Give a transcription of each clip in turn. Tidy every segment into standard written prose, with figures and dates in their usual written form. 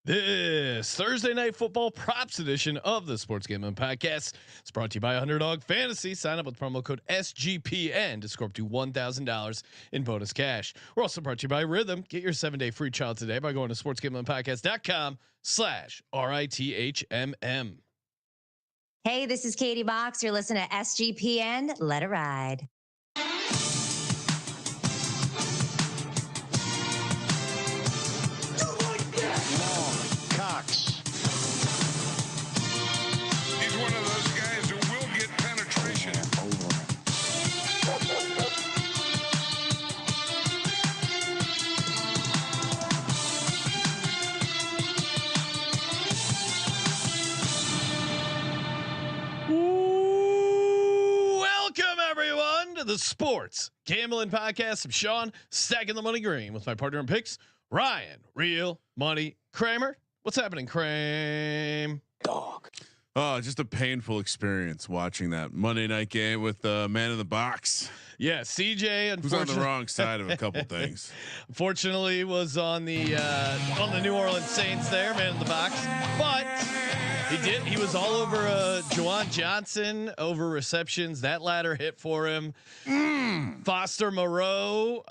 This Thursday night football props edition of the Sports Gambling Podcast is brought to you by Underdog Fantasy. Sign up with promo code SGPN to score up to $1,000 in bonus cash. We're also brought to you by Rhythm. Get your 7-day free trial today by going to sportsgamblingpodcast.com/RITHMM. Hey, this is Katie Box. You're listening to SGPN. Let it ride. He's one of those guys who will get penetration. Welcome everyone to the Sports Gambling Podcast. I'm Sean, stacking the money green with my partner in picks, Ryan, Real Money Kramer. What's happening, Kramer? Dog. Oh, just a painful experience watching that Monday night game with the man in the box. Yeah, CJ Who's on the wrong side of a couple things. Unfortunately, was on the New Orleans Saints there, man in the box. But he was all over Juwan Johnson over receptions. That ladder hit for him. Foster Moreau.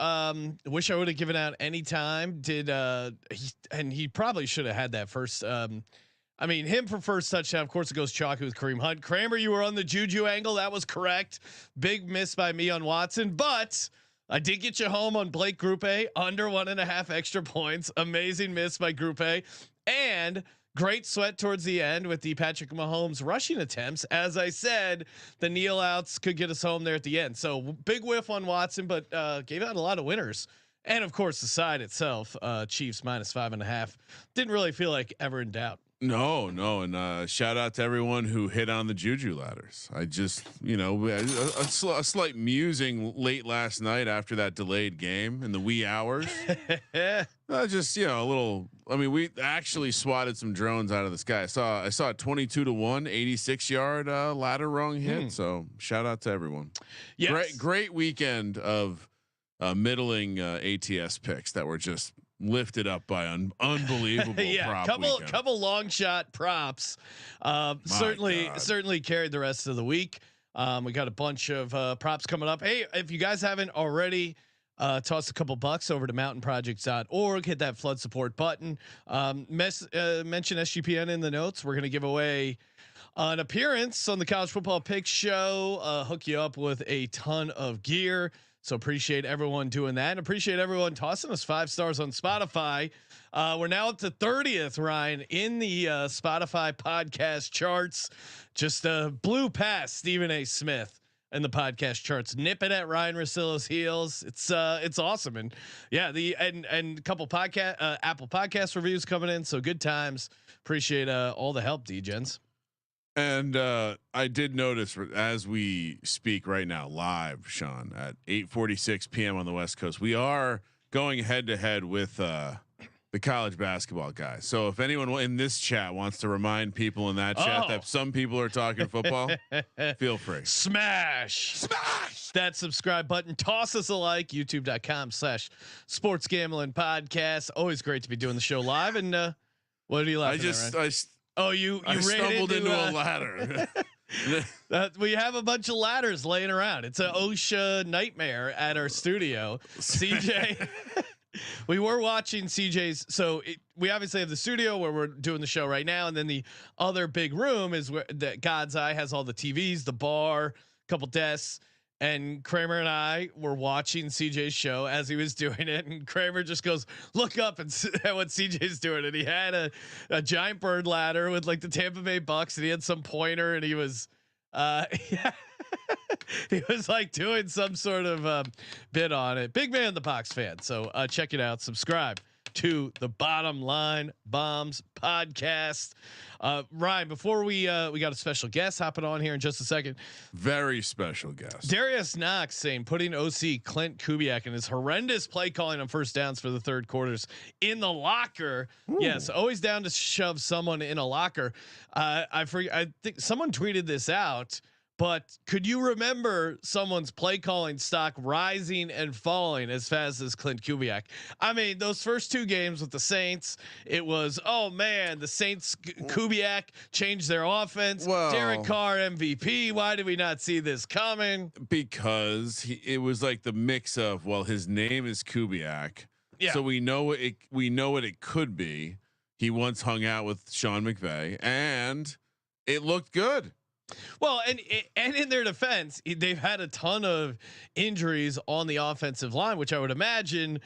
Wish I would have given out any time. He probably should have had that first. I mean, him for first touchdown. Of course, it goes chalky with Kareem Hunt. Kramer, you were on the Juju angle. That was correct. Big miss by me on Watson, but I did get you home on Blake Group A under 1.5 extra points. Amazing miss by Group A, and great sweat towards the end with the Patrick Mahomes rushing attempts. As I said, the kneel outs could get us home there at the end. So big whiff on Watson, but gave out a lot of winners. And of course, the side itself, Chiefs -5.5. Didn't really feel like ever in doubt. No, and shout out to everyone who hit on the Juju ladders. I just, a slight musing late last night after that delayed game in the wee hours. Just a little. I mean, we actually swatted some drones out of the sky. I saw a 22-1, 86-yard ladder rung hit. So shout out to everyone. Yes. Great weekend of middling ATS picks that were just lifted up by unbelievable prop couple long shot props. Certainly carried the rest of the week. We got a bunch of props coming up. Hey, if you guys haven't already, toss a couple bucks over to mountainprojects.org, hit that flood support button. Mention SGPN in the notes. We're going to give away an appearance on the College Football Picks Show. Hook you up with a ton of gear. So appreciate everyone doing that, and appreciate everyone tossing us 5 stars on Spotify. We're now up to 30th, Ryan, in the Spotify podcast charts. Just blew past Stephen A. Smith in the podcast charts, nipping at Ryan Russillo's heels. It's awesome, and yeah, and a couple podcast Apple Podcast reviews coming in. So good times. Appreciate all the help, D-Gens. And I did notice as we speak right now, live, Sean, at 8:46 p.m. on the West Coast, we are going head to head with the college basketball guys. So if anyone in this chat wants to remind people in that chat that some people are talking football, feel free. Smash that subscribe button. Toss us a like. YouTube.com/Sports Gambling Podcast. Always great to be doing the show live. And what are you laughing at, Ryan? I stumbled into a ladder. We have a bunch of ladders laying around. It's an OSHA nightmare at our studio. CJ, we were watching CJ's. So we obviously have the studio where we're doing the show right now, and then the other big room is where that God's Eye has all the TVs, the bar, a couple desks. And Kramer and I were watching CJ's show as he was doing it, and Kramer just goes, "Look up and at what CJ's doing." And he had a giant bird ladder with like the Tampa Bay Bucks, and he had some pointer, and he was he was like doing some sort of bit on it. Big man in the box fan. So check it out. Subscribe to the Bottom Line Bombs podcast. Ryan, before we got a special guest hopping on here in just a second. Very special guest. Darius Knox saying putting OC Clint Kubiak and his horrendous play calling on first downs for the third quarters in the locker. Ooh. Yes, always down to shove someone in a locker. I think someone tweeted this out, But could you remember someone's play calling stock rising and falling as fast as Clint Kubiak? I mean, those first 2 games with the Saints, it was, oh man, the Saints Kubiak changed their offense. Derek Well, Carr MVP. Why did we not see this coming? because it was like the mix of, well, his name is Kubiak, Yeah. so we know it. We know what it could be. He once hung out with Sean McVay, and it looked good. Well, and in their defense, they've had a ton of injuries on the offensive line, which I would imagine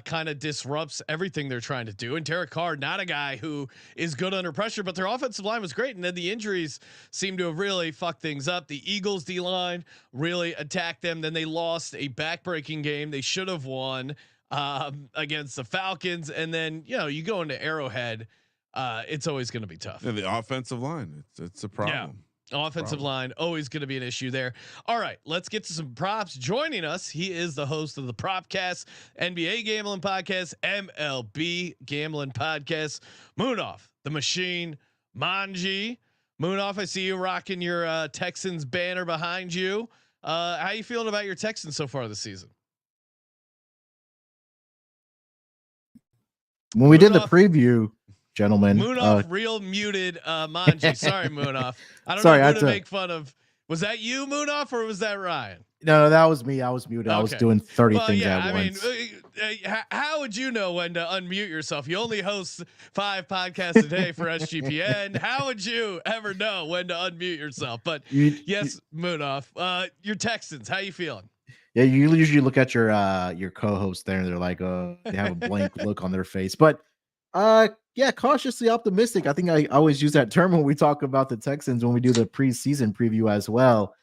kind of disrupts everything they're trying to do. And Derek Carr, not a guy who is good under pressure, but their offensive line was great. And then the injuries seem to have really fucked things up. The Eagles D line really attacked them. Then they lost a backbreaking game they should have won against the Falcons. And then, you go into Arrowhead. It's always going to be tough. Yeah, the offensive line, it's a problem. Yeah. Offensive line always going to be an issue there. All right, let's get to some props. Joining us, he is the host of the Propcast, NBA Gambling Podcast, MLB Gambling Podcast. Moonoff, the Machine, Manji. Moonoff, I see you rocking your Texans banner behind you. How you feeling about your Texans so far this season? When we did the preview, gentlemen, Moonoff, real muted Manji. Sorry, Moonoff. I don't Sorry, know who to make fun of. Was that you, Moonoff, or was that Ryan? No, that was me. I was muted. Okay. I was doing 30 things at once. How would you know when to unmute yourself? You only host 5 podcasts a day for SGPN. How would you ever know when to unmute yourself? But yes, Moonoff, your Texans, how you feeling? Yeah, you usually look at your co-host there, and they're like, they have a blank look on their face. But yeah, cautiously optimistic. I think I always use that term when we talk about the Texans when we do the preseason preview as well.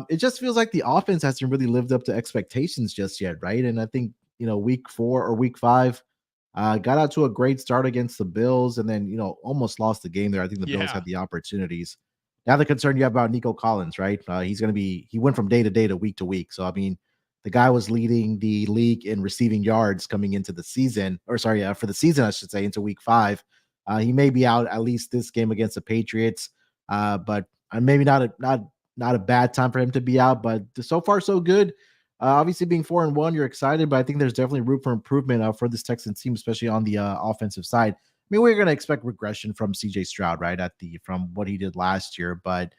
It just feels like the offense hasn't really lived up to expectations just yet, right? And I think week 4 or week 5 got out to a great start against the Bills, and then almost lost the game there. I think the Bills had the opportunities. Now the concern you have about Nico Collins, right? He went from day to week to week. So I mean, the guy was leading the league in receiving yards coming into the season, for the season, I should say, into week 5. He may be out at least this game against the Patriots, but maybe not a bad time for him to be out. But so far, so good. Obviously, being 4-1, you're excited, but I think there's definitely room for improvement for this Texans team, especially on the offensive side. I mean, we're going to expect regression from CJ Stroud, right, from what he did last year, but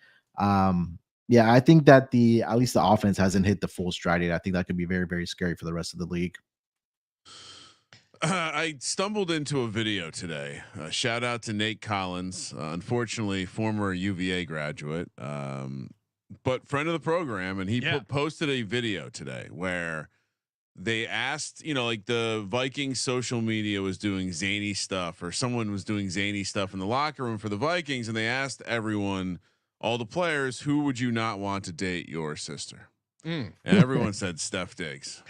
yeah, I think that at least the offense hasn't hit the full stride yet. I think that could be very, very scary for the rest of the league. I stumbled into a video today. Shout out to Nate Collins, unfortunately former UVA graduate, but friend of the program, and he posted a video today where they asked, like the Vikings social media was doing zany stuff, or someone was doing zany stuff in the locker room for the Vikings, and they asked everyone, all the players, who would you not want to date your sister? And everyone said Steph Diggs.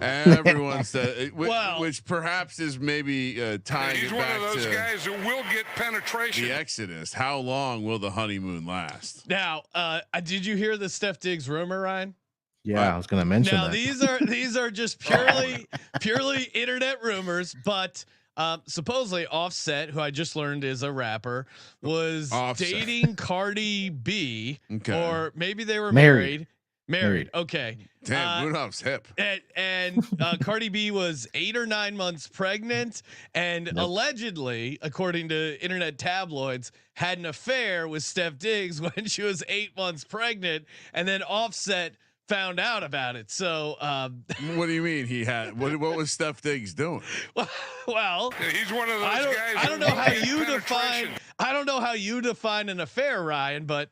Everyone said, which perhaps is maybe tying He's it one back of those to guys who will get penetration. the Exodus. How long will the honeymoon last? Now, did you hear the Steph Diggs rumor, Ryan? Yeah, I was going to mention now, that. these are just purely internet rumors, but supposedly Offset, who I just learned is a rapper, was dating Cardi B, or maybe they were married. Okay. Damn, Rudolph's hip. And Cardi B was 8 or 9 months pregnant, and allegedly, according to internet tabloids, had an affair with Steph Diggs when she was 8 months pregnant, and then Offset found out about it. So what do you mean he had? What was Steph Diggs doing? Well, he's one of those guys. I don't know how you define. I don't know how you define an affair, Ryan, but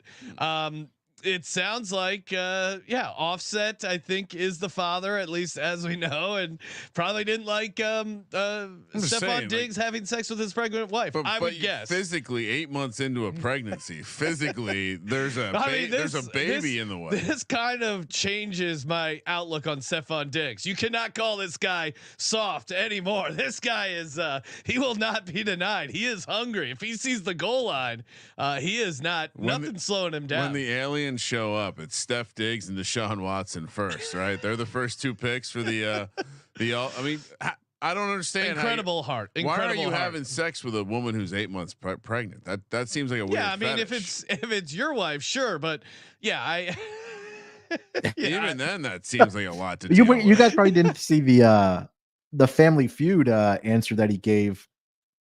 it sounds like Offset, I think, is the father, at least as we know, and probably didn't like Stefon Diggs having sex with his pregnant wife. I would guess. Physically, 8 months into a pregnancy, physically there's a baby in the way. This kind of changes my outlook on Stefon Diggs. You cannot call this guy soft anymore. This guy is he will not be denied. He is hungry. If he sees the goal line, he is nothing slowing him down. When the aliens show up, it's Steph Diggs and Deshaun Watson first, right? They're the first 2 picks for the I mean, I don't understand. Incredible heart. Incredible why are you heart. having sex with a woman who's 8 months pregnant? That seems like a weird. Yeah, I mean, fetish. if it's your wife, sure, but yeah, Even then, that seems like a lot to You deal you with. guys probably didn't see the Family Feud answer that he gave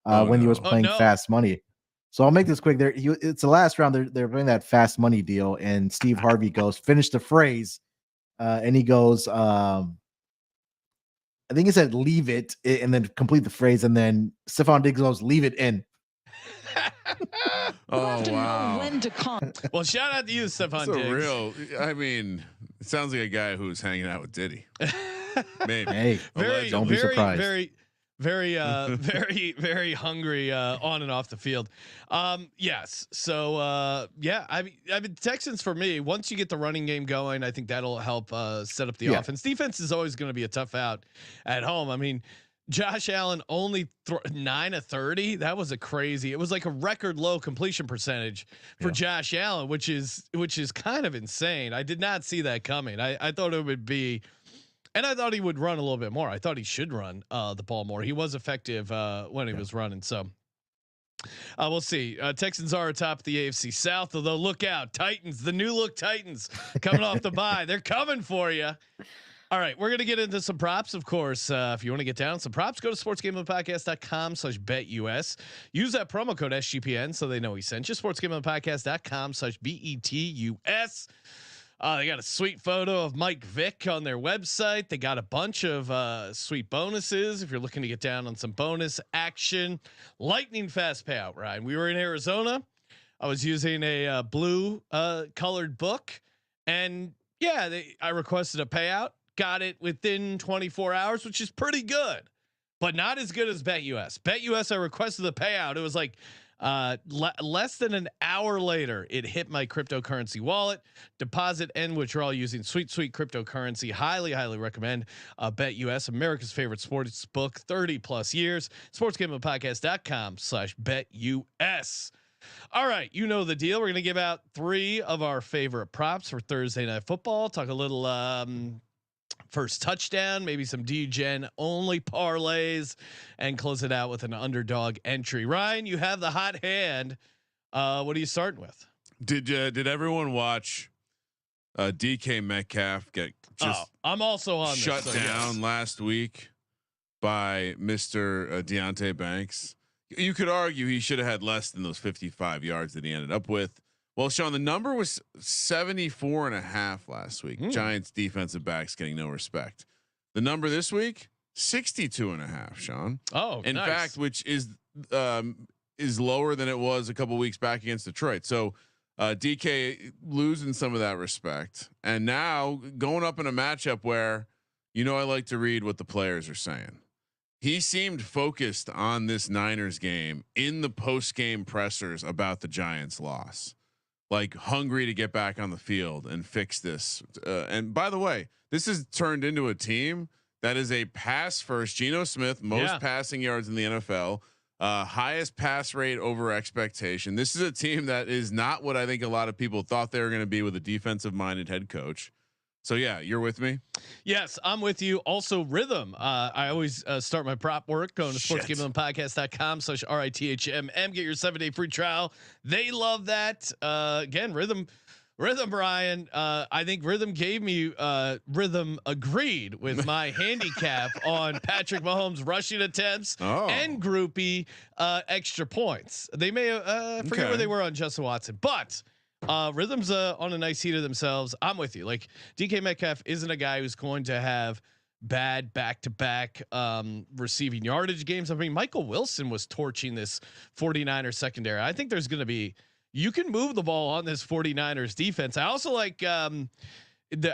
when he was no. playing no. Fast Money. So I'll make this quick. It's the last round. They're playing that Fast Money deal, and Steve Harvey goes, finish the phrase, and he goes, I think he said leave it, and then complete the phrase, and then Stefon Diggs goes, leave it in. Oh wow! Well, shout out to you, Stefon It's a Diggs. real. I mean, it sounds like a guy who's hanging out with Diddy. Maybe. Hey, don't be surprised. Very hungry on and off the field. Yes. So yeah, I mean Texans for me, once you get the running game going, I think that'll help set up the offense. Defense is always going to be a tough out at home. I mean, Josh Allen only 9 of 30. That was it was like a record low completion percentage for Josh Allen, which is kind of insane. I did not see that coming. I thought it would be. And I thought he would run a little bit more. I thought he should run the ball more. He was effective when he was running. So we'll see. Texans are atop the AFC South, although look out, Titans, the new look Titans coming off the bye. They're coming for you. All right, we're gonna get into some props, of course. If you want to get down some props, go to sportsgamblingpodcast.com/betus. Use that promo code SGPN so they know we sent you. sportsgamblingpodcast.com/BETUS. They got a sweet photo of Mike Vick on their website. They got a bunch of sweet bonuses if you're looking to get down on some bonus action. Lightning fast payout, Ryan. We were in Arizona. I was using a blue colored book, and yeah, I requested a payout. Got it within 24 hours, which is pretty good, but not as good as BetUS. BetUS, I requested the payout. It was like less than an hour later, it hit my cryptocurrency wallet. Deposit and withdrawal using sweet cryptocurrency. Highly recommend BetUS, America's favorite sports book, 30+ years. sportsgamblingpodcast.com/BetUS. All right, you know the deal. We're going to give out 3 of our favorite props for Thursday Night Football. Talk a little first touchdown, maybe some DGen only parlays, and close it out with an underdog entry. Ryan, you have the hot hand. What are you starting with? Did everyone watch DK Metcalf get just I'm also on shut this, so down last week by Mr. Deontay Banks? You could argue he should have had less than those 55 yards that he ended up with. Well, Sean, the number was 74.5 last week. Giants defensive backs getting no respect. The number this week, 62.5, Sean. Oh, in nice. fact, which is lower than it was a couple weeks back against Detroit. So DK losing some of that respect, and now going up in a matchup where, I like to read what the players are saying. He seemed focused on this Niners game in the post-game pressers about the Giants' loss, like hungry to get back on the field and fix this. And by the way, this has turned into a team that is a pass first. Geno Smith, most passing yards in the NFL, highest pass rate over expectation. This is a team that is not what I think a lot of people thought they were going to be with a defensive minded head coach. So yeah, you're with me. Yes, I'm with you. Also rhythm. I always start my prop work going to sportsgamblingpodcast.com/RITHMM. Get your 7-day free trial. They love that. Again, rhythm, Brian. I think rhythm gave me rhythm agreed with my handicap on Patrick Mahomes rushing attempts and groupie extra points. They may forget where they were on Justin Watson, but rhythm's on a nice heat of themselves. I'm with you. Like DK Metcalf isn't a guy who's going to have bad back-to-back receiving yardage games. I mean, Michael Wilson was torching this 49ers secondary. I think there's going to be, you can move the ball on this 49ers defense. I also like I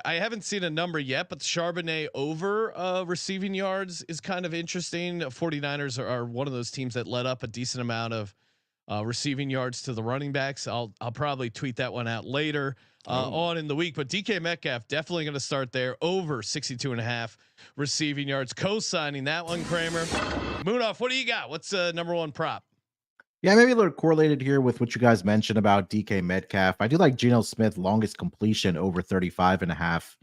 haven't seen a number yet, but the Charbonnet over receiving yards is kind of interesting. 49ers are one of those teams that let up a decent amount of receiving yards to the running backs. I'll probably tweet that one out later on in the week, but DK Metcalf definitely going to start there over 62.5 receiving yards. Co-signing that one, Kramer. Moonoff, what do you got? What's number one prop? Yeah, maybe a little correlated here with what you guys mentioned about DK Metcalf. I do like Geno Smith longest completion over 35.5.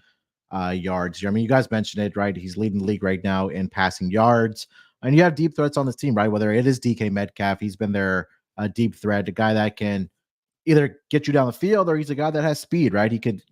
yards here. I mean, you guys mentioned it, right? He's leading the league right now in passing yards. And you have deep threats on this team, right? Whether it is DK Metcalf, he's been their deep threat, a guy that can either get you down the field or he's a guy that has speed, right? He could,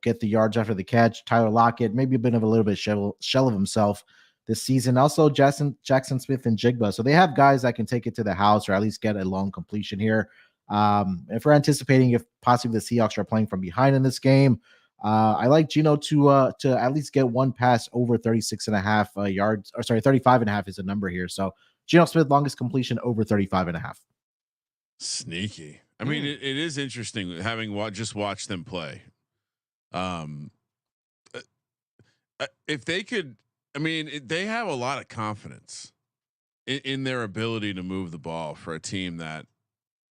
get the yards after the catch. Tyler Lockett, maybe a bit of a little bit shell of himself this season. Also, Jackson Smith and Jigba. So they have guys that can take it to the house or at least get a long completion here. If we're anticipating if possibly the Seahawks are playing from behind in this game, I like Geno to at least get one pass over 36.5 yards, or sorry, 35.5 is the number here. So Geno Smith, longest completion over 35.5. Sneaky. I mean, it is interesting having just watched them play. If they could, I mean, they have a lot of confidence in their ability to move the ball for a team that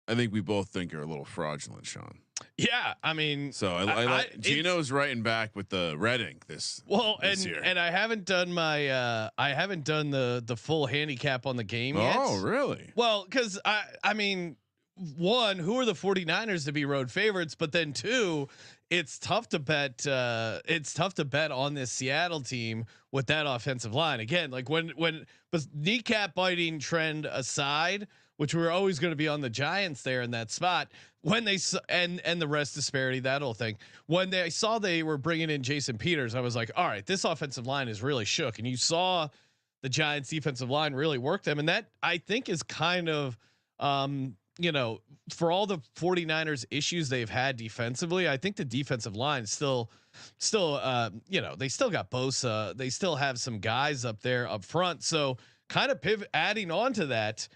I think we both think are a little fraudulent, Sean. Yeah, I mean, so I like Geno's writing back with the red ink this year. And I haven't done my I haven't done the full handicap on the game yet. Oh, really? Well, because I mean, one, who are the 49ers to be road favorites? But then two, it's tough to bet. It's tough to bet on this Seattle team with that offensive line. Again, like when but kneecap biting trend aside, which we're always going to be on the Giants there in that spot. When they and the rest disparity, that whole thing. When they saw they were bringing in Jason Peters, I was like, all right, this offensive line is really shook. And you saw the Giants defensive line really work them, and that I think is kind of for all the 49ers issues they've had defensively, I think the defensive line is still they still got Bosa. They still have some guys up there up front. So kind of adding on to that,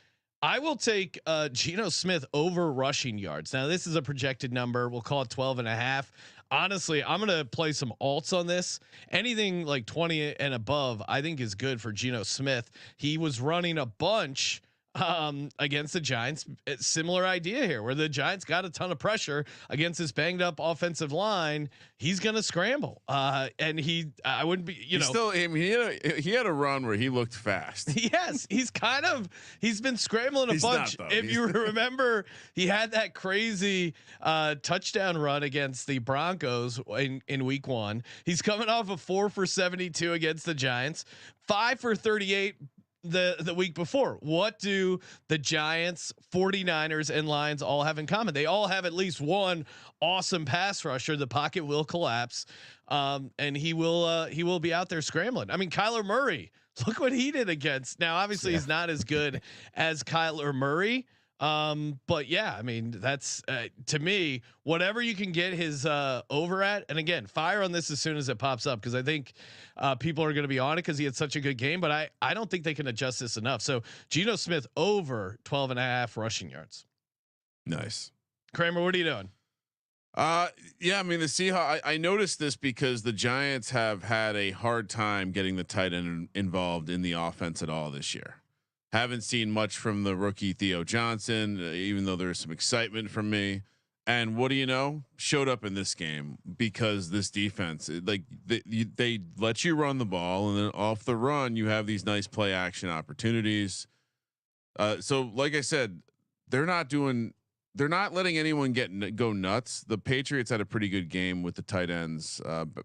I will take Geno Smith over rushing yards. Now this is a projected number. We'll call it 12.5. Honestly, I'm going to play some alts on this. Anything like 20 and above, I think is good for Geno Smith. He was running a bunch against the Giants. Similar idea here, where the Giants got a ton of pressure against this banged up offensive line. He's gonna scramble, and I wouldn't be, Still, I mean, he had a run where he looked fast. Yes, he's been scrambling a bunch. If you remember, he had that crazy touchdown run against the Broncos in week 1. He's coming off a 4 for 72 against the Giants, 5 for 38 the week before. What do the Giants, 49ers, and Lions all have in common? They all have at least one awesome pass rusher. The pocket will collapse, and he will be out there scrambling. I mean, Kyler Murray, look what he did against. Now, obviously, he's not as good as Kyler Murray. But yeah, I mean, that's to me, whatever you can get his over at. And again, fire on this as soon as it pops up, because I think people are going to be on it because he had such a good game. But I don't think they can adjust this enough. So Geno Smith over 12.5 rushing yards. Nice. Kramer, what are you doing? Yeah, I mean, the Seahawks, I noticed this because the Giants have had a hard time getting the tight end involved in the offense at all this year. Haven't seen much from the rookie Theo Johnson, even though there's some excitement from me. And what do you know? Showed up in this game because this defense, like they let you run the ball, and then off the run you have these nice play action opportunities. So like I said, they're not letting anyone go nuts. The Patriots had a pretty good game with the tight ends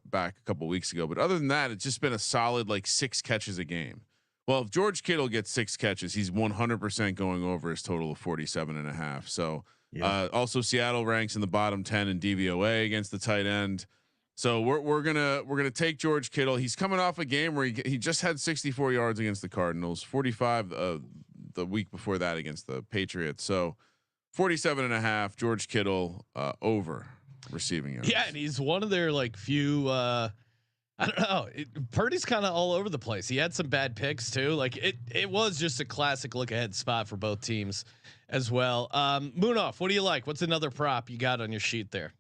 back a couple weeks ago, but other than that, it's just been a solid 6 catches a game. Well, if George Kittle gets 6 catches, he's 100% going over his total of 47.5. So also Seattle ranks in the bottom 10 in DVOA against the tight end. So we're gonna take George Kittle. He's coming off a game where he just had 64 yards against the Cardinals, 45 the week before that against the Patriots. So 47.5, George Kittle over receiving yards. Yeah, and he's one of their few. I don't know. Purdy's kind of all over the place. He had some bad picks too. It was just a classic look ahead spot for both teams as well. Moonoff, what do you like? What's another prop you got on your sheet there?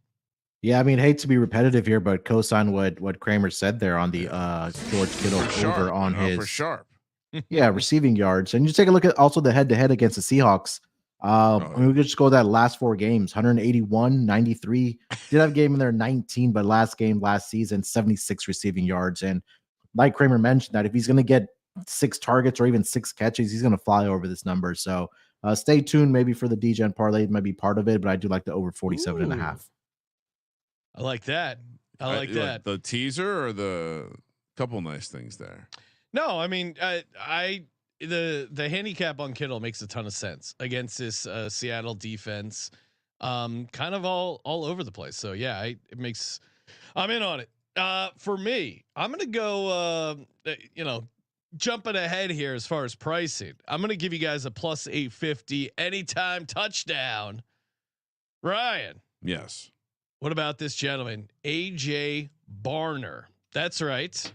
Yeah, I mean, hate to be repetitive here, but co-sign what Kramer said there on the George Kittle over on his for sharp. Receiving yards. And you take a look at also the head-to-head against the Seahawks. I mean, we could just go that last 4 games, 181, 93. Did have a game in there 19, but last season, 76 receiving yards. And like Kramer mentioned, that if he's going to get 6 targets or even 6 catches, he's going to fly over this number. So stay tuned maybe for the DGen parlay. It might be part of it, but I do like the over 47.5. I like that. I like that. The teaser or the couple nice things there. No, I mean, the handicap on Kittle makes a ton of sense against this Seattle defense, kind of all over the place. So yeah, I'm in on it. For me, I'm gonna go. Jumping ahead here as far as pricing, I'm gonna give you guys a plus 850 anytime touchdown. Ryan, Yes. what about this gentleman, AJ Barner? That's right.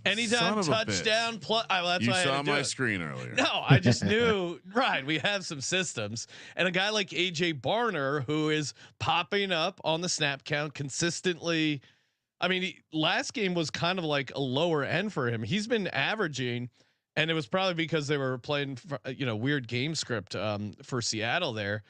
Anytime touchdown plus. That's You why I saw had to do my it. screen earlier. No, I just knew. Right, we have some systems, and a guy like AJ Barner who is popping up on the snap count consistently. I mean, last game was kind of like a lower end for him. He's been averaging, and it was probably because they were playing, weird game script for Seattle there,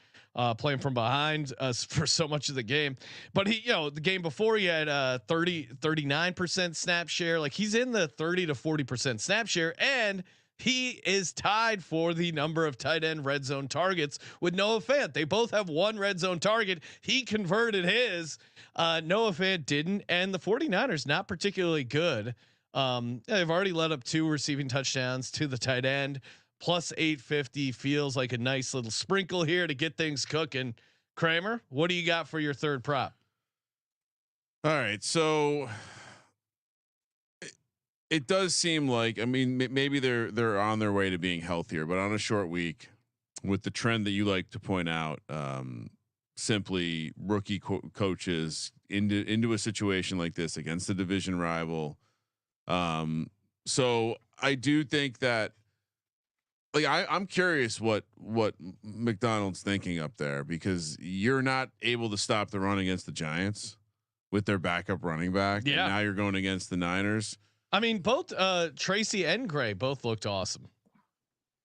playing from behind us for so much of the game. But the game before he had 39% snap share. Like he's in the 30 to 40% snap share, and he is tied for the number of tight end red zone targets with Noah Fant. They both have one red zone target. He converted his. Noah Fant didn't, and the 49ers not particularly good. They've already let up 2 receiving touchdowns to the tight end. Plus 850 feels like a nice little sprinkle here to get things cooking. Kramer, what do you got for your third prop? All right, so it does seem like, I mean, maybe they're on their way to being healthier, but on a short week, with the trend that you like to point out, simply rookie coaches into a situation like this against a division rival. So I do think that, like, I'm curious what McDonald's thinking up there, because you're not able to stop the run against the Giants with their backup running back. Yeah. And now you're going against the Niners. I mean, both Tracy and Gray both looked awesome.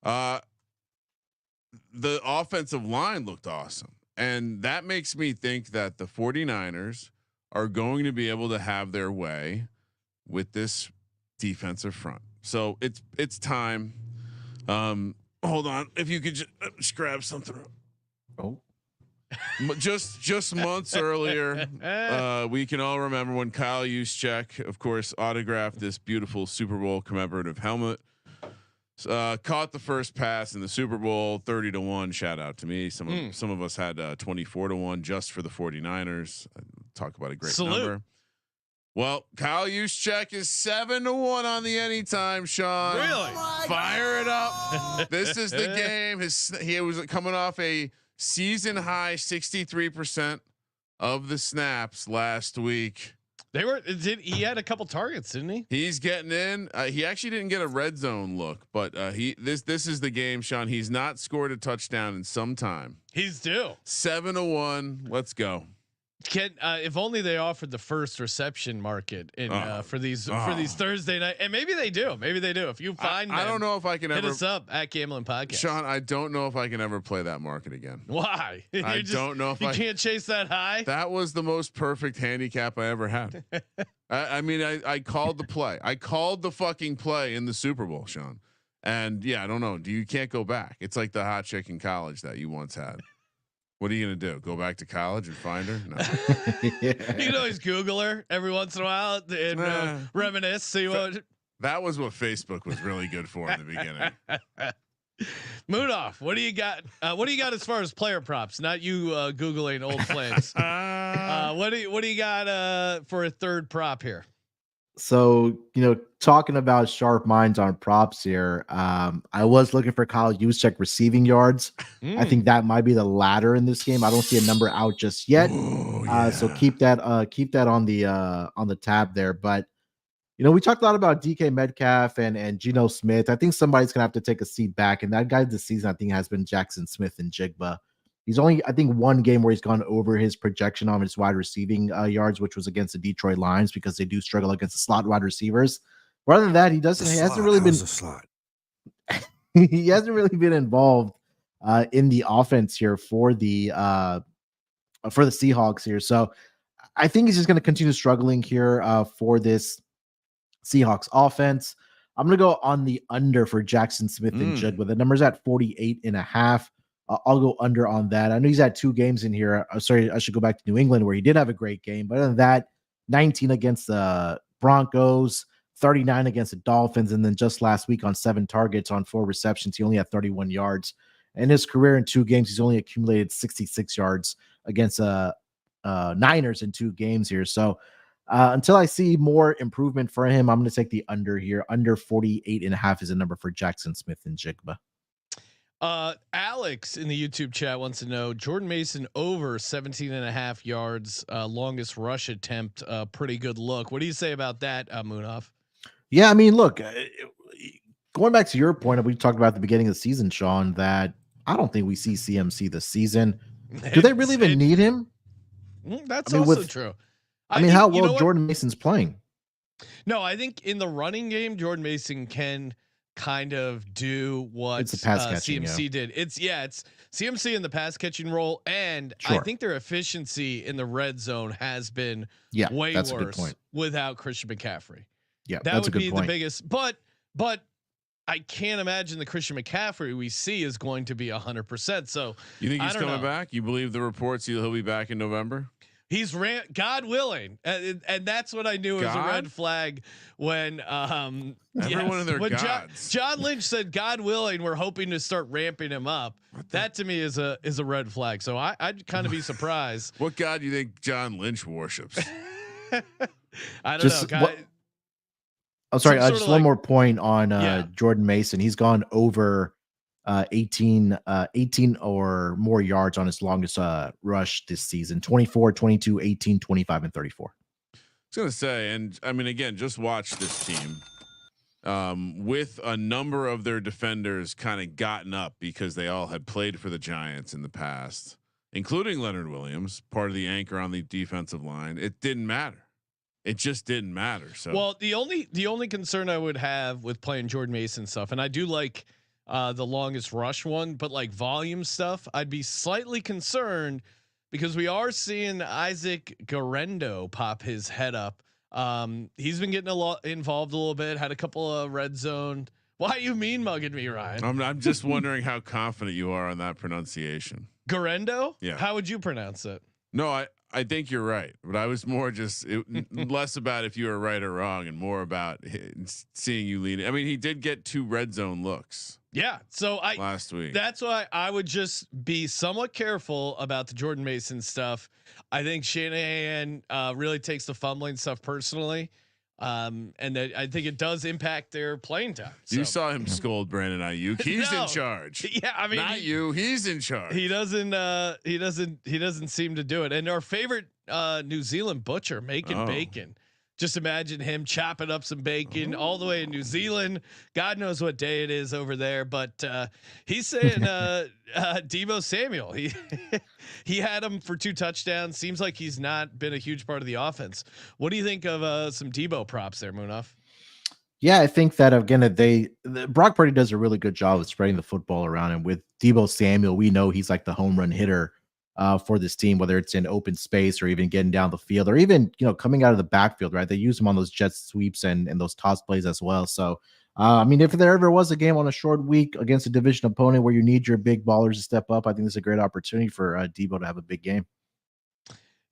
The offensive line looked awesome. And that makes me think that the 49ers are going to be able to have their way with this defensive front. So it's time. Hold on. If you could just grab something. Oh, just months earlier, we can all remember when Kyle Juszczyk, of course, autographed this beautiful Super Bowl commemorative helmet. Caught the first pass in the Super Bowl, 30-1. Shout out to me. Some of us had 24-1 just for the 49ers. Talk about a great number. Well, Kyle Juszczyk is 7-1 on the anytime, Sean. Really? Fire it up. This is the game. He was coming off a season high 63% of the snaps last week. He had a couple targets, didn't he? He's getting in. He actually didn't get a red zone look, but this is the game, Sean. He's not scored a touchdown in some time. He's due. 7-1. Let's go. If only they offered the first reception market for these Thursday night, and maybe they do. If you find, I don't know if I can hit ever us up at Gambling Podcast, Sean. I don't know if I can ever play that market again. Why? I don't know if you can't chase that high. That was the most perfect handicap I ever had. I mean, I called the play. I called the fucking play in the Super Bowl, Sean. And yeah, I don't know. You can't go back. It's like the hot chick in college that you once had. What are you gonna do? Go back to college and find her? No. You can always Google her every once in a while and reminisce. See what that was what Facebook was really good for in the beginning. Moodoff, what do you got? What do you got as far as player props? Not you Googling old flames. What do you got for a third prop here? So, talking about sharp minds on props here, I was looking for Kyle Juszczyk receiving yards. I think that might be the latter in this game. I don't see a number out just yet. Ooh, yeah. So keep that on the tab there. But we talked a lot about DK Metcalf and Geno Smith. I think somebody's gonna have to take a seat back, and that guy this season I think has been Jackson Smith and Jigba. He's only, I think, one game where he's gone over his projection on his wide receiving yards, which was against the Detroit Lions, because they do struggle against the slot wide receivers. But other than that, he hasn't really been a slot. He hasn't really been involved in the offense here for the Seahawks here. So I think he's just going to continue struggling here for this Seahawks offense. I'm going to go on the under for Jackson Smith and Jigba. The number's at 48.5. I'll go under on that. I know he's had 2 games in here. Sorry, I should go back to New England where he did have a great game. But other than that, 19 against the Broncos, 39 against the Dolphins, and then just last week on 7 targets on 4 receptions, he only had 31 yards. In his career in 2 games, he's only accumulated 66 yards against Niners in 2 games here. So until I see more improvement for him, I'm going to take the under here. Under 48.5 is a number for Jackson Smith and Jigba. Alex in the YouTube chat wants to know Jordan Mason over 17.5 yards, longest rush attempt. Pretty good look. What do you say about that, Munaf? Yeah, I mean, look, going back to your point, we talked about at the beginning of the season, Sean, that I don't think we see CMC this season. Do they really even need him? That's also true. I mean, how well Jordan Mason's playing? No, I think in the running game, Jordan Mason can kind of do what CMC did. It's CMC in the pass catching role, and I think their efficiency in the red zone has been way worse without Christian McCaffrey. Yeah, that would be the biggest. But I can't imagine the Christian McCaffrey we see is going to be 100%. So you think he's coming back? You believe the reports he'll be back in November? He's God willing, and that's what I knew was a red flag when everyone in their gods. John Lynch said, "God willing, we're hoping to start ramping him up." That to me is a red flag. So I'd kind of be surprised. What God do you think John Lynch worships? I don't know. I'm sorry. Just one more point on Jordan Mason. He's gone over 18 or more yards on his longest rush this season. 24, 22, 18, 25, and 34. I was going to say, and I mean, again, just watch this team with a number of their defenders kind of gotten up because they all had played for the Giants in the past, including Leonard Williams, part of the anchor on the defensive line. It didn't matter. It just didn't matter. So, well, the only concern I would have with playing Jordan Mason stuff, and I do like the longest rush one, but like volume stuff, I'd be slightly concerned because we are seeing Isaac Guerrero pop his head up. He's been getting involved a little bit, had a couple of red zone. Why you mean mugging me, Ryan? I'm just wondering how confident you are on that pronunciation. Guerrero? Yeah. How would you pronounce it? No, I think you're right, but I was more just less about if you were right or wrong and more about seeing you lead. I mean, he did get 2 red zone looks. Yeah. So last week, that's why I would just be somewhat careful about the Jordan Mason stuff. I think Shanahan really takes the fumbling stuff personally. And I think it does impact their playing time. So. You saw him scold Brandon Ayuk. He's in charge. Yeah, I mean, not you. He's in charge. He doesn't seem to do it. And our favorite New Zealand butcher making bacon. Just imagine him chopping up some bacon all the way in New Zealand. God knows what day it is over there, but he's saying Debo Samuel. He had him for 2 touchdowns. Seems like he's not been a huge part of the offense. What do you think of some Debo props there, Munaf? Yeah, I think that again, Brock Purdy does a really good job of spreading the football around, and with Debo Samuel, we know he's like the home run hitter for this team, whether it's in open space or even getting down the field or even, coming out of the backfield, right? They use him on those jet sweeps and those toss plays as well. So, I mean, if there ever was a game on a short week against a division opponent where you need your big ballers to step up, I think it's a great opportunity for Debo to have a big game.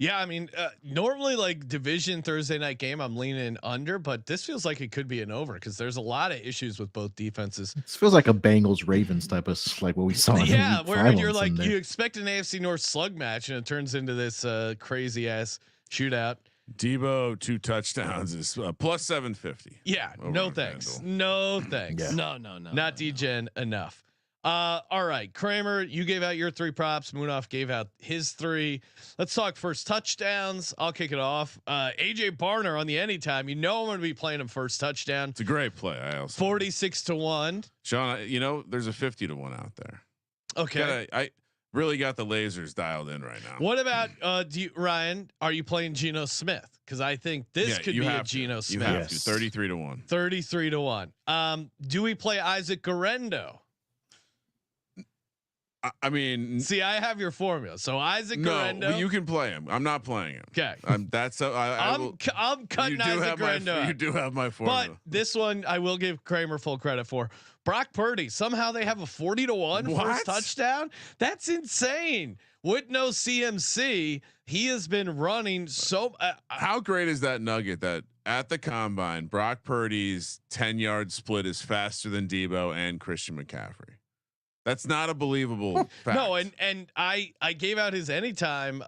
Yeah, I mean, normally like division Thursday night game, I'm leaning under, but this feels like it could be an over because there's a lot of issues with both defenses. This feels like a Bengals Ravens type of like what we saw. Yeah, where you're like you expect an AFC North slug match and it turns into this crazy ass shootout. Debo 2 touchdowns is plus 750. Yeah, no thanks. No thanks. Yeah. No. Not DGen enough. All right, Kramer, you gave out your 3 props. Munaf gave out his 3. Let's talk first touchdowns. I'll kick it off. AJ Barner on the anytime. I'm going to be playing him first touchdown. It's a great play. I also 46-1. Sean, there's a 50-1 out there. Okay. I really got the lasers dialed in right now. What about Ryan? Are you playing Geno Smith? Because I think this could be a Geno Smith. You have to 33-1. 33-1. Do we play Isaac Guerrero? I mean, See, I have your formula. So Isaac no, Guerrero. you can play him. I'm not playing him. Okay. I'm cutting Isaac Guerrero. You do have my formula. But this one, I will give Kramer full credit for. Brock Purdy. Somehow they have a 40-1 first touchdown. That's insane. With no CMC, he has been running so. How great is that nugget that at the combine, Brock Purdy's 10-yard split is faster than Debo and Christian McCaffrey? That's not a believable fact. No, and I gave out his anytime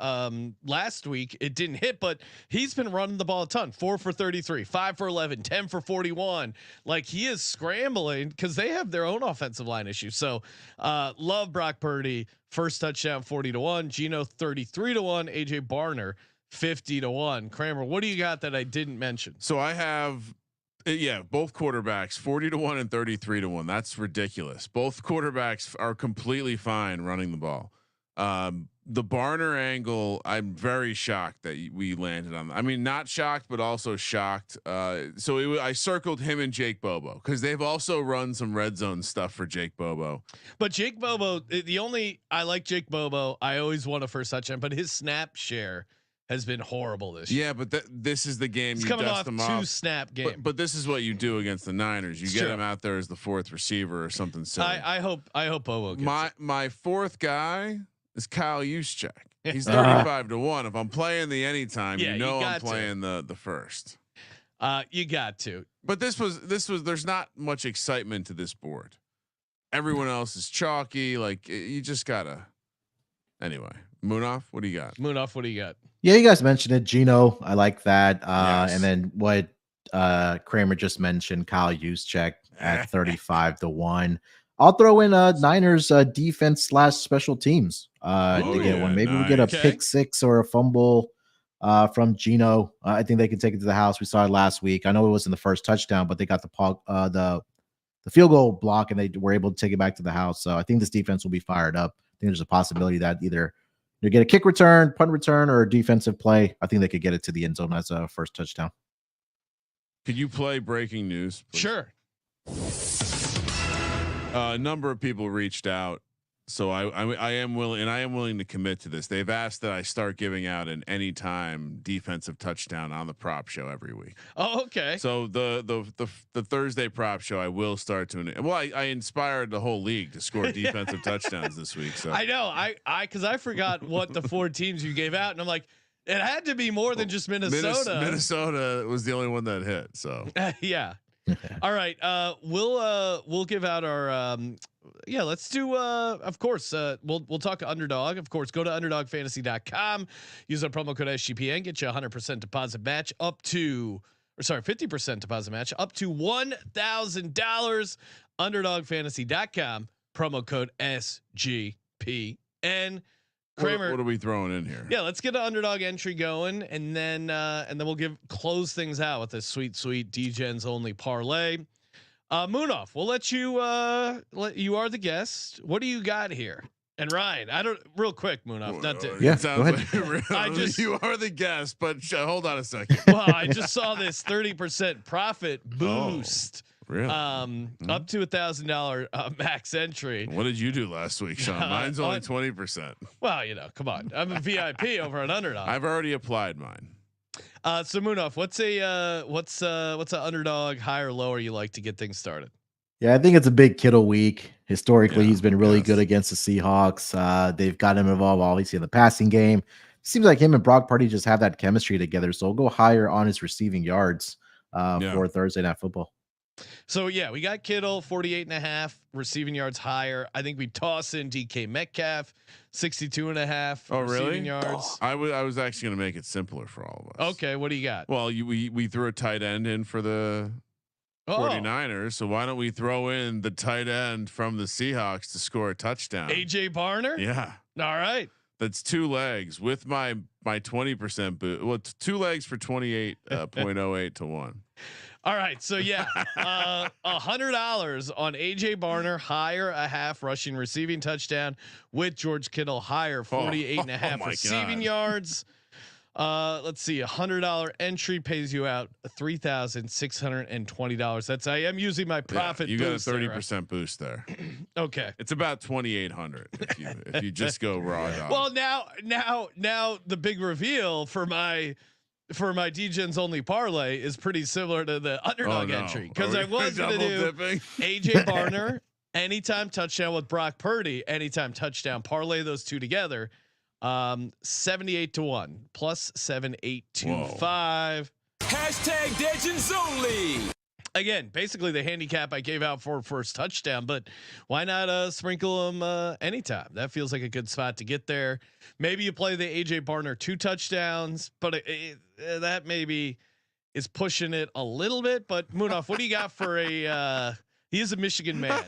last week. It didn't hit, but he's been running the ball a ton. 4 for 33, 5 for 11, 10 for 41. Like he is scrambling because they have their own offensive line issues. So love Brock Purdy. First touchdown 40-1. Geno 33-1. AJ Barner 50-1. Kramer, what do you got that I didn't mention? So I have. Yeah, both quarterbacks 40-1 and 33-1. That's ridiculous. Both quarterbacks are completely fine running the ball. The Barner angle, I'm very shocked that we landed on. I mean, not shocked, but also shocked. I circled him and Jake Bobo because they've also run some red zone stuff for Jake Bobo. But Jake Bobo, I like Jake Bobo. I always want a first touchdown, but his snap share has been horrible this year. Yeah, but this is the game He's you coming dust off them 2 off. snap game. But this is what you do against the Niners. You It's get true. him out there as the fourth receiver or something silly. I hope Bobo gets my fourth guy is Kyle Juszczyk. He's it. 35-1. If I'm playing the anytime, Yeah, you I'm got playing the first. You got to. But this was there's not much excitement to this board. Everyone else is chalky. Like you just gotta. Anyway, Munaf, what do you got? Munaf, what do you got? Yeah, you guys mentioned it. Geno, I like that. Yes. And then what Kramer just mentioned, Kyle Juszczyk at 35-1. I'll throw in Niners defense / special teams to get one. Maybe we get a pick six or a fumble from Geno. I think they can take it to the house. We saw it last week. I know it wasn't the first touchdown, but they got the field goal block and they were able to take it back to the house. So I think this defense will be fired up. I think there's a possibility that either you get a kick return, punt return, or a defensive play. I think they could get it to the end zone as a first touchdown. Could you play breaking news, please? Sure. A number of people reached out, so I am willing to commit to this. They've asked that I start giving out an anytime defensive touchdown on the prop show every week. Oh, okay. So the Thursday prop show, I will start to. Well, I inspired the whole league to score defensive touchdowns this week. So I know because I forgot what the 4 teams you gave out, and I'm like, it had to be more than just Minnesota. Minnesota was the only one that hit. So yeah. All right. We'll give out our let's do of course we'll talk Underdog. Of course, go to underdogfantasy.com, use our promo code SGPN, get you 100% deposit match up to 50% deposit match up to $1,000. Underdogfantasy.com, promo code SGPN. Kramer, what are we throwing in here? Yeah, let's get an Underdog entry going, and then we'll close things out with a sweet DGens only parlay. Munaf, we'll let you are the guest. What do you got here? And Ryan, real quick, Munaf, not to. Yeah, sounds go ahead. like you are the guest, but hold on a second. Well, I just saw this 30% profit boost. Really? Up to $1,000 max entry. What did you do last week, Sean? Mine's only 20%. Well, come on. I'm a VIP over on Underdog. I've already applied mine. So Munaf, what's an Underdog high or lower you like to get things started? Yeah, I think it's a big Kittle week. Historically, he's been really good against the Seahawks. They've got him involved, obviously, in the passing game. Seems like him and Brock Purdy just have that chemistry together. So I'll go higher on his receiving yards for Thursday Night Football. So yeah, we got Kittle 48.5 receiving yards higher. I think we toss in DK Metcalf 62.5 receiving yards. I was actually going to make it simpler for all of us. Okay, what do you got? Well, we threw a tight end in for the 49ers. So why don't we throw in the tight end from the Seahawks to score a touchdown? AJ Barner? Yeah. All right. That's 2 legs with my 20% boot. Well, 2 legs for 28.08 to 1. All right, so yeah, $100 on AJ Barner, higher a half rushing receiving touchdown with George Kittle, higher 48.5 receiving yards. Let's see, $100 entry pays you out $3,620. That's I am using my profit. You got a boost there, 30% boost there. Okay. It's about 2,800 if you just go raw dog. Well, now the big reveal for my DGens only parlay is pretty similar to the underdog entry because I was going to do AJ Barner anytime touchdown with Brock Purdy anytime touchdown, parlay those two together. 78-1 plus 7825. #Legends only. Again, basically the handicap I gave out for first touchdown, but why not sprinkle them anytime? That feels like a good spot to get there. Maybe you play the AJ Barner 2 touchdowns, but that maybe is pushing it a little bit. But Moonoff, what do you got for a? He is a Michigan man.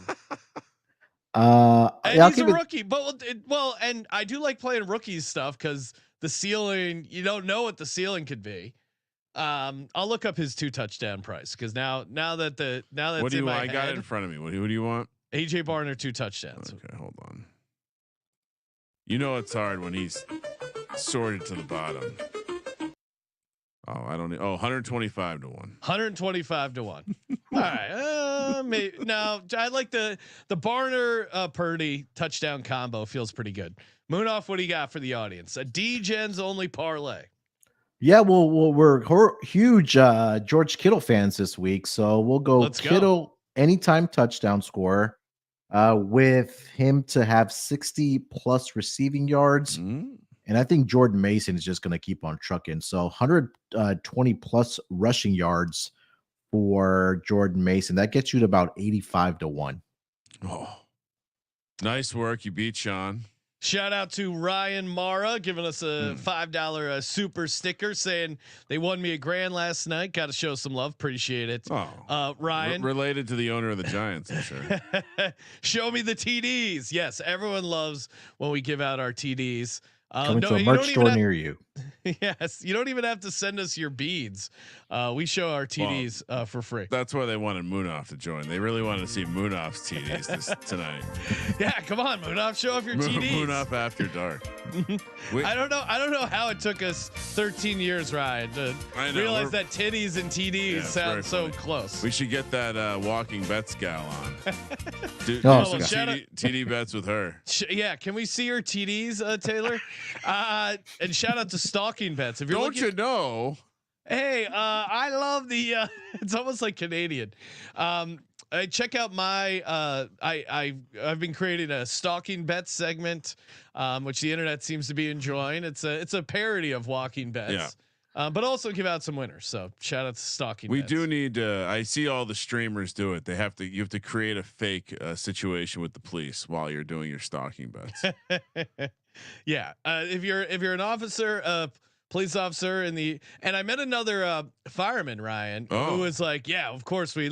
And he's a rookie, but and I do like playing rookies stuff because the ceiling, you don't know what the ceiling could be. I'll look up his 2 touchdown price because now that what do you want? I got it in front of me. What do you want? AJ Barner 2 touchdowns. Okay, hold on. You know it's hard when he's sorted to the bottom. Oh, I don't need. Oh, 125-1. 125-1. All right. Maybe, no, I like the Barner Purdy touchdown combo. Feels pretty good. Moonoff, what do you got for the audience? A D-Gens only parlay. Yeah, well, we're huge George Kittle fans this week, so we'll go Kittle anytime touchdown scorer with him to have 60 plus receiving yards. And I think Jordan Mason is just going to keep on trucking. So 120 plus rushing yards for Jordan Mason. That gets you to about 85-1. Oh, nice work. You beat Sean. Shout out to Ryan Mara giving us a $5 super sticker saying they won me $1,000 last night. Got to show some love. Appreciate it. Oh, Ryan related to the owner of the Giants, I'm sure. Show me the TDs. Yes. Everyone loves when we give out our TDs. Coming to a merch store near you. Yes, you don't even have to send us your beads. We show our TDs for free. That's why they wanted Moonoff to join. They really wanted to see Moonoff's TDs tonight. Yeah, come on, Moonoff, show off your TDs. Moonoff after dark. I don't know how it took us 13 years, Ryan, to realize that titties and TDs sound so close. We should get that walking bets gal on. Do TD bets with her. Yeah, can we see your TDs, Taylor? And shout out to Stalking Bets. If you're you know? Hey, I love the. It's almost like Canadian. Check out my. I've been creating a Stalking Bets segment, which the internet seems to be enjoying. It's a parody of Walking Bets. Yeah. But also give out some winners. So shout out to Stalking. We Bets. do need. I see all the streamers do it. You have to create a fake situation with the police while you're doing your Stalking Bets. Yeah. If you're an officer, police officer and I met another fireman, Ryan, who was like, yeah, of course we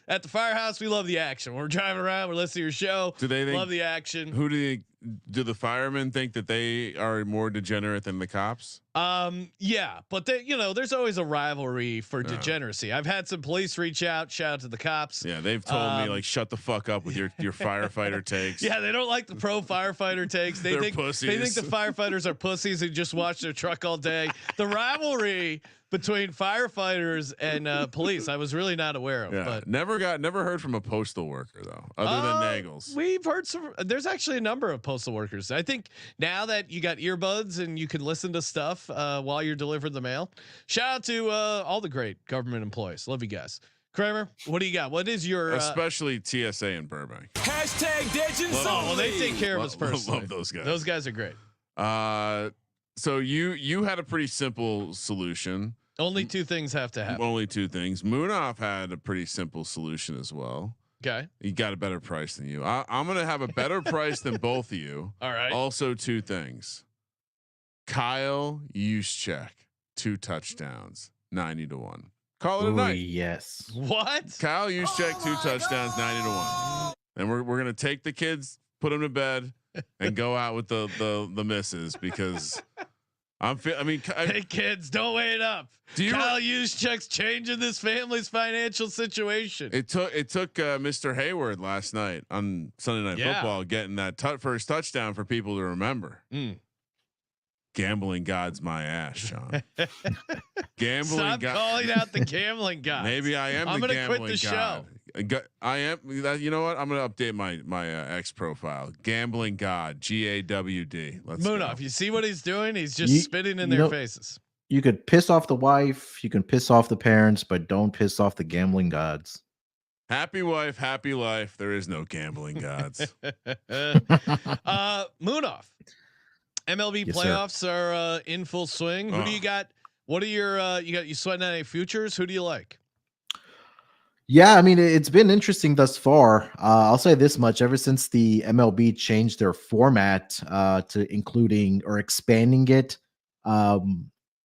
at the firehouse, we love the action. We're driving around, we're listening to your show. Do they love the action? Who do the firemen think that they are more degenerate than the cops? Yeah, but there's always a rivalry for degeneracy. I've had some police reach out, shout out to the cops. Yeah, they've told me like, shut the fuck up with your firefighter takes. Yeah, they don't like the pro firefighter takes. They think pussies. They think the firefighters are pussies who just watch their truck all day. The rivalry between firefighters and police, I was really not aware of. Yeah, but never heard from a postal worker though, other than Nagels. We've heard some. There's actually a number of postal workers. I think now that you got earbuds and you can listen to stuff while you're delivering the mail. Shout out to all the great government employees. Love you guys. Kramer, what do you got? What is your especially TSA in Burbank? #Legends well, they take care of us personally. Love those guys. Those guys are great. So you had a pretty simple solution. Only 2 things have to happen. Only 2 things. Moonoff had a pretty simple solution as well. Okay. He got a better price than you. I'm going to have a better price than both of you. All right. Also 2 things. Kyle Juszczyk, 2 touchdowns, 90-1. Call it a night. Yes. What? Kyle Juszczyk, 2 touchdowns, 90-1. And we're going to take the kids, put them to bed, and go out with the misses because hey kids, don't wait up. Kyle Juszczyk's changing this family's financial situation. It took Mr. Hayward last night on Sunday Night Football getting that first touchdown for people to remember. Gambling God's my ass, Sean. Gambling Stop God. calling out the gambling guy. Maybe I am. I'm the gonna gambling quit the god. show. I am. You know what? I'm gonna update my X profile. Gambling God. GAWD. Let's go. Munaf, you see what he's doing? He's just spitting in their faces. You could piss off the wife, you can piss off the parents, but don't piss off the gambling gods. Happy wife, happy life. There is no gambling gods. Munaf, MLB playoffs are in full swing. Who do you got? What are your you sweating at any futures? Who do you like? Yeah, I mean, it's been interesting thus far. I'll say this much: ever since the MLB changed their format to including or expanding it,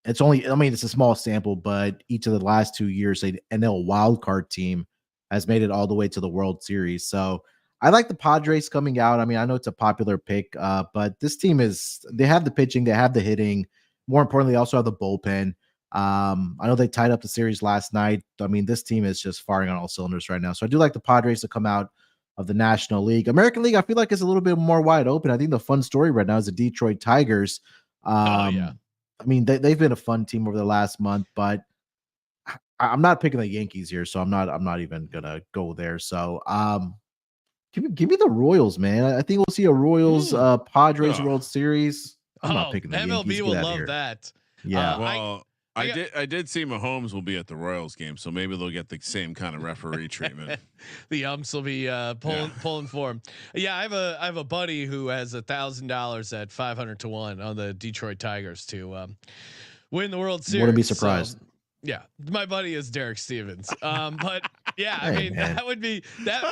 it's only, I mean, it's a small sample, but each of the last 2 years, an NL wildcard team has made it all the way to the World Series. So I like the Padres coming out. I mean, I know it's a popular pick, but this team they have the pitching, they have the hitting. More importantly, they also have the bullpen. I know they tied up the series last night. I mean, this team is just firing on all cylinders right now. So I do like the Padres to come out of the National League. American League, I feel like it's a little bit more wide open. I think the fun story right now is the Detroit Tigers. I mean, they've been a fun team over the last month, but I'm not picking the Yankees here, so I'm not even gonna go there. So give me the Royals, man. I think we'll see a Royals Padres World Series. I'm not picking the MLB Yankees. will love that. Yeah. Well, I did see Mahomes will be at the Royals game, so maybe they'll get the same kind of referee treatment. The umps will be pulling for him. Yeah, I have a buddy who has $1,000 at 500 to 1 on the Detroit Tigers to win the World Series. Wouldn't be surprised. So, yeah, my buddy is Derek Stevens. But yeah, I mean, that would be that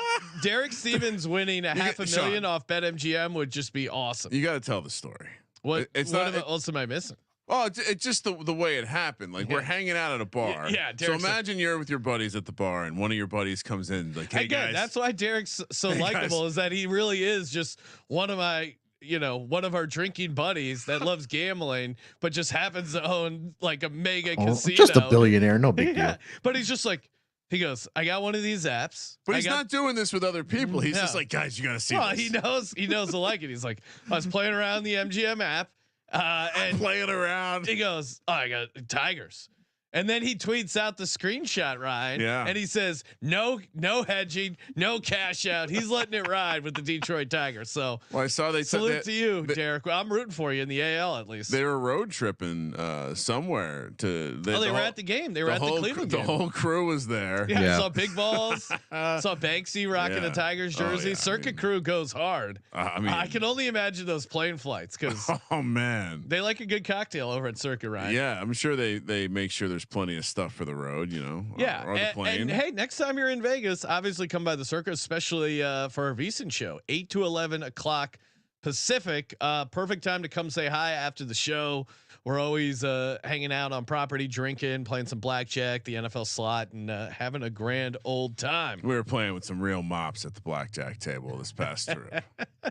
Derek Stevens winning $500,000 off BetMGM would just be awesome. You got to tell the story. What else am I missing? Oh, it's just the way it happened. Like we're hanging out at a bar. Yeah. So imagine you're with your buddies at the bar, and one of your buddies comes in like, "Hey guys." That's why Derek's so likable. Is that he really is just one of our drinking buddies that loves gambling, but just happens to own like a mega casino. Just a billionaire, no big deal. But he's just like, he goes, I got one of these apps. But he's not doing this with other people. He's just like, guys, you got to see this. He knows to like it. He's like, I was playing around the MGM app. And playing around. He goes, oh, I got Tigers. And then he tweets out the screenshot, Ryan. Yeah. And he says, no hedging, no cash out. He's letting it ride with the Detroit Tigers. So I saw they salute to you, Derek. Well, I'm rooting for you in the AL at least. They were road tripping somewhere to. They were at the game. They were at the Cleveland game. The whole crew was there. Yeah. I saw Big Balls. Saw Banksy rocking a Tigers jersey. Circuit crew goes hard. I can only imagine those plane flights because oh man, they like a good cocktail over at Circuit, Ryan. Yeah, I'm sure they make sure there's plenty of stuff for the road, Yeah. or the plane. And hey, next time you're in Vegas, obviously come by the Circuit, especially for our VSiN show, 8 to 11 o'clock Pacific. Perfect time to come say hi after the show. We're always hanging out on property, drinking, playing some blackjack, the NFL slot, and having a grand old time. We were playing with some real mops at the blackjack table this past trip.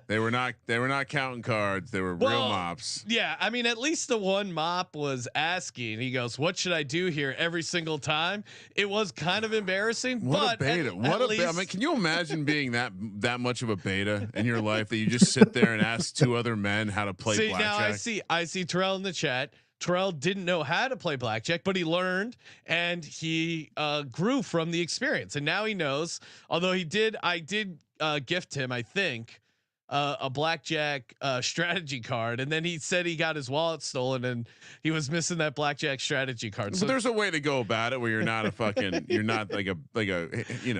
They were not counting cards. They were real mops. Yeah, I mean, at least the one mop was asking. He goes, "What should I do here?" Every single time. It was kind of embarrassing. What a beta! I mean, can you imagine being that much of a beta in your life that you just sit there and ask two other men how to play blackjack? Now I see Terrell in the chat. Terrell didn't know how to play blackjack, but he learned and he grew from the experience, and now he knows. Although I did gift him, I think, a blackjack strategy card, and then he said he got his wallet stolen and he was missing that blackjack strategy card. So there's a way to go about it where you're not like a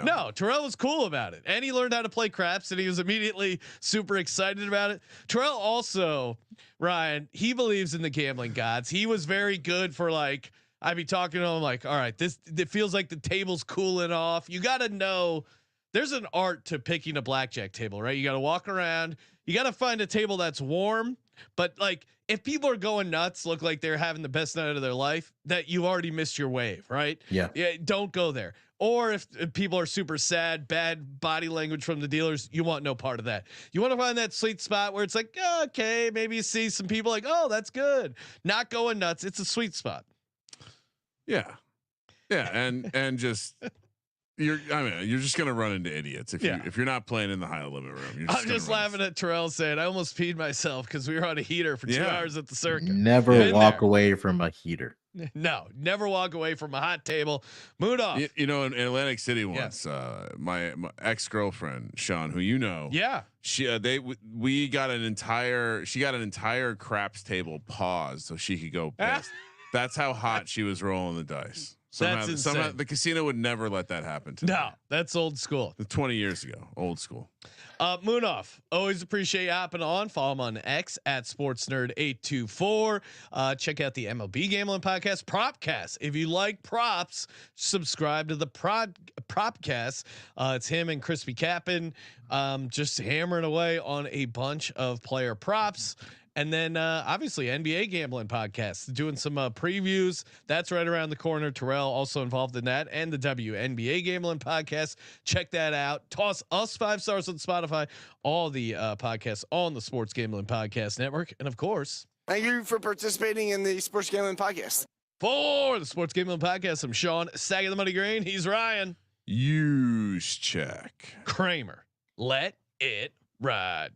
No, Terrell was cool about it, and he learned how to play craps, and he was immediately super excited about it. Terrell also, Ryan, he believes in the gambling gods. He was very good for like, I'd be talking to him like, all right, it feels like the table's cooling off. You got to know. There's an art to picking a blackjack table, right? You got to walk around. You got to find a table that's warm, but like if people are going nuts, look like they're having the best night of their life, that you already missed your wave, right? Yeah. Don't go there. Or if people are super sad, bad body language from the dealers, you want no part of that. You want to find that sweet spot where it's like, okay, maybe you see some people like, oh, that's good. Not going nuts. It's a sweet spot. Yeah. Yeah. And just, you're just gonna run into idiots if you're not playing in the high limit room. I'm just laughing at Terrell saying I almost peed myself because we were on a heater for 2 hours at the circuit. Never walk away from a heater. No, never walk away from a hot table. Moon off. You know, in Atlantic City once, my ex-girlfriend Sean, who you know, she we got an entire craps table paused so she could go piss. That's how hot she was rolling the dice. Somehow the casino would never let that happen to me. No, that's old school. 20 years ago, old school. Moon off. Always appreciate you hopping on. Follow him on X at SportsNerd824. Check out the MLB Gambling Podcast, Propcast. If you like props, subscribe to the Propcast. It's him and Crispy Cappin, just hammering away on a bunch of player props. And then obviously NBA Gambling Podcast, doing some previews. That's right around the corner. Terrell also involved in that, and the WNBA Gambling Podcast. Check that out. Toss us 5 stars on Spotify. All the podcasts on the Sports Gambling Podcast Network, and of course, thank you for participating in the Sports Gambling Podcast. For the Sports Gambling Podcast, I'm Sean, Sagging the Money Grain. He's Ryan. Use check. Kramer. Let it ride.